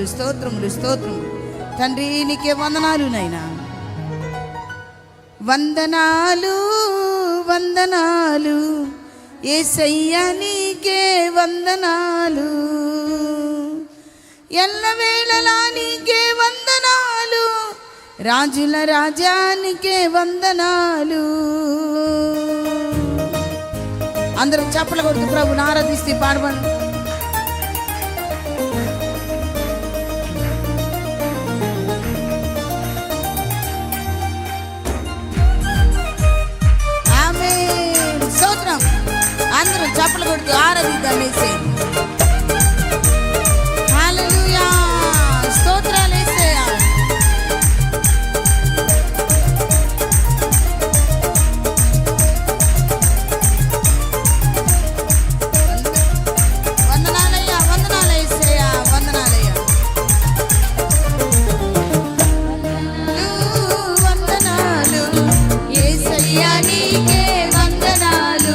స్తోత్రములు స్తోత్రములు తండ్రి, నీకే వందనాలు నైనా. వందనాలు వందనాలు యేసయ్యా, నీకే వందనాలు. ఎల్లవేళలా నీకే వందనాలు, రాజుల రాజానికే వందనాలు. అందరూ చప్పలు కొడుతూ ప్రభుని ఆరాధిస్తే పాడబడి. అందరూ చప్పలు కొడుతూ ఆరాధిద్దాం. హల్లెలూయా, స్తోత్రాలు యేసయ్యా. వందనాలయ్యా, వందనాలు యేసయ్యా, వందనాలయ్యా. వందనాలు యేసయ్యా, నీకే వందనాలు.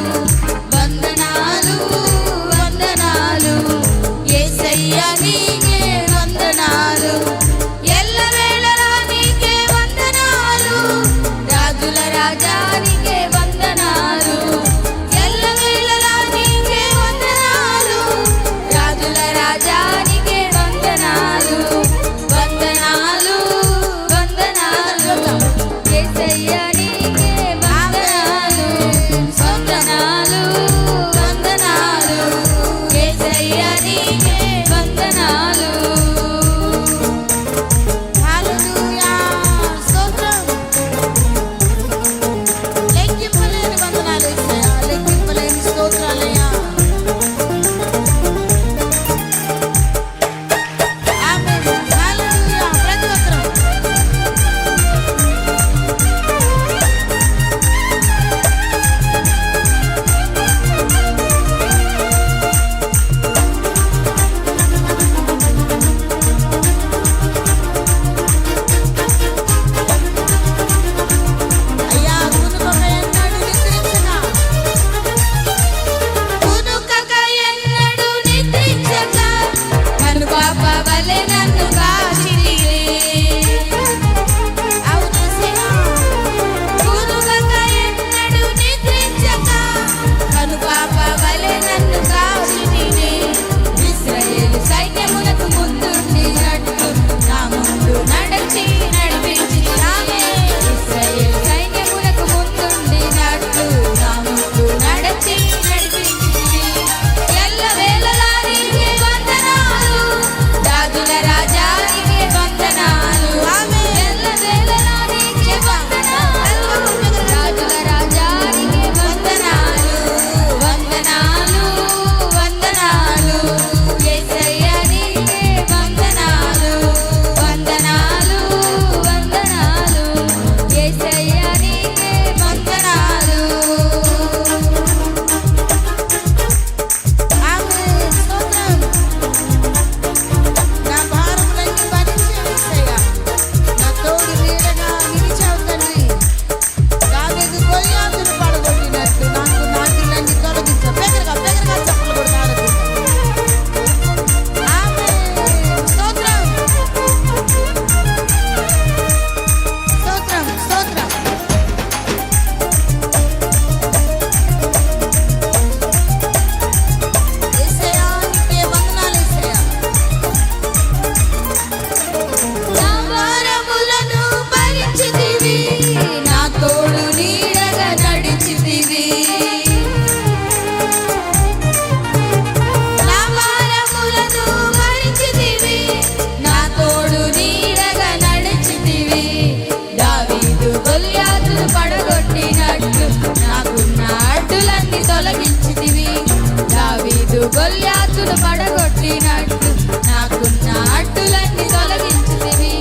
గొల్యాతును పడగొట్టినట్టు నాకున్న అడ్డులన్నీ తొలగించితివి.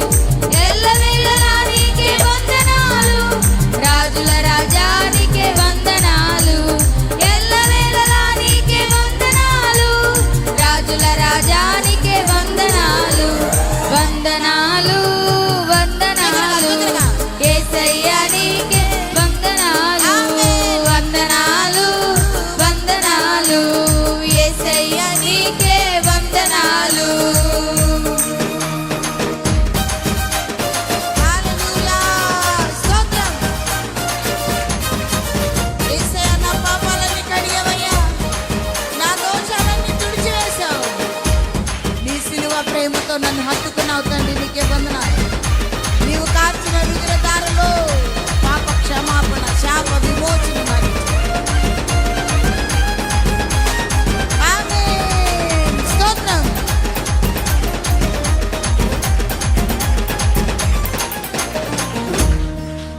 ఎల్లవేళలా నీకే వందనాలు, రాజుల రాజానికే వందనాలు. ఎల్లవేళలా నీకే వందనాలు, రాజుల రాజానికే వందనాలు. వందనాలు వందనాలు యేసయ్యా, నీకే వందనాలు. వందనాలు వందనాలు యేసయ్యా, నీకే వందనాలు. ప్రేమతో నన్ను హత్తుకున్నావు తండ్రి, నీకే వందనాలు. నీవు కార్చిన రుద్రధారలో పాప క్షమాపణ, శాప విమోచన మరి. ఆమేన్. స్తోత్రం.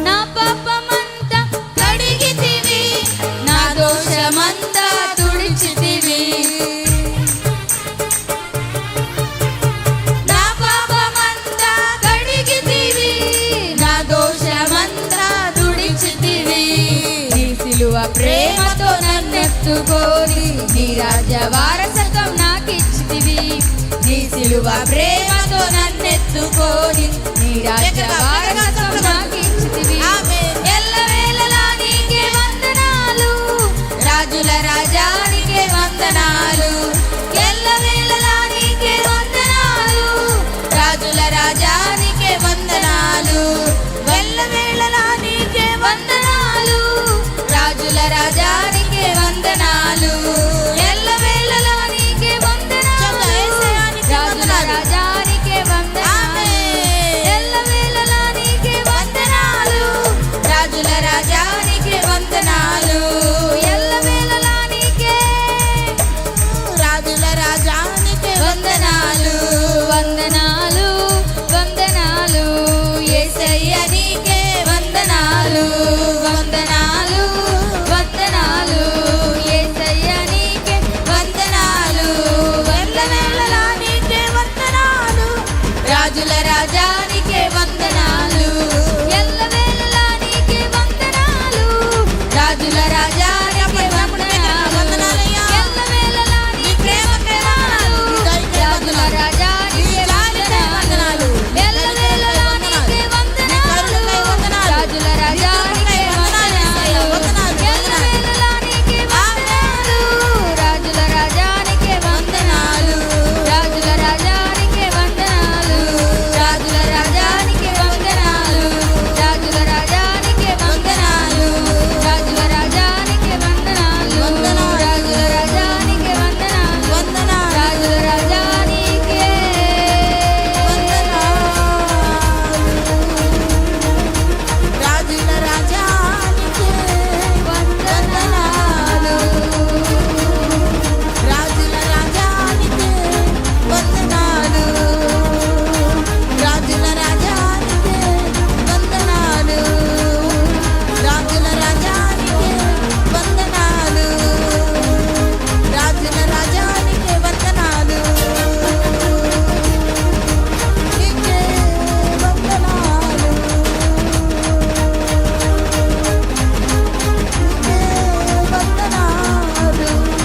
నా పాపమంతా కడిగితివి, నా దోషమంతా తుడిచితివి. నా పాపమంతా కడిగితివి, నా దోషమంతా తుడిచితివి. నీ సిలువ ప్రేమతో నన్నెత్తుకొని నీ రాజ్య వారసత్వం నాకిచ్చితివి. నీ సిలువ ప్రేమతో నన్నెత్తుకొని నీ రాజ్య వారసత్వం నాకిచ్చితివి. ఎల్లవేళలా నీకే వందనాలు, రాజుల రాజానికే వందనాలు. ఎల్లవేళలా నీకే వందనాలు, రాజుల రాజానికే వందనాలు. ఎల్లవేళలా నీకే వందనాలు, రాజుల రాజానికే వందనాలు. ఎల్లవేళలా నీకే వందనాలు, రాజుల రాజానికే వందనాలు. ఎల్లవేళలా నీకే వందనాలు, రాజుల రాజానికే వందనాలు. ఎల్లవేళలా నీకే రాజుల రాజానికే వందనాలు. వందనాలు వందనాలు యేసయ్య నీకే వందనాలు. వందనాలు వందనాలు యేసయ్య నీకే వందనాలు. ఎల్లవేళలా నీకే వందనాలు, రాజుల రాజానికే వందనాలు.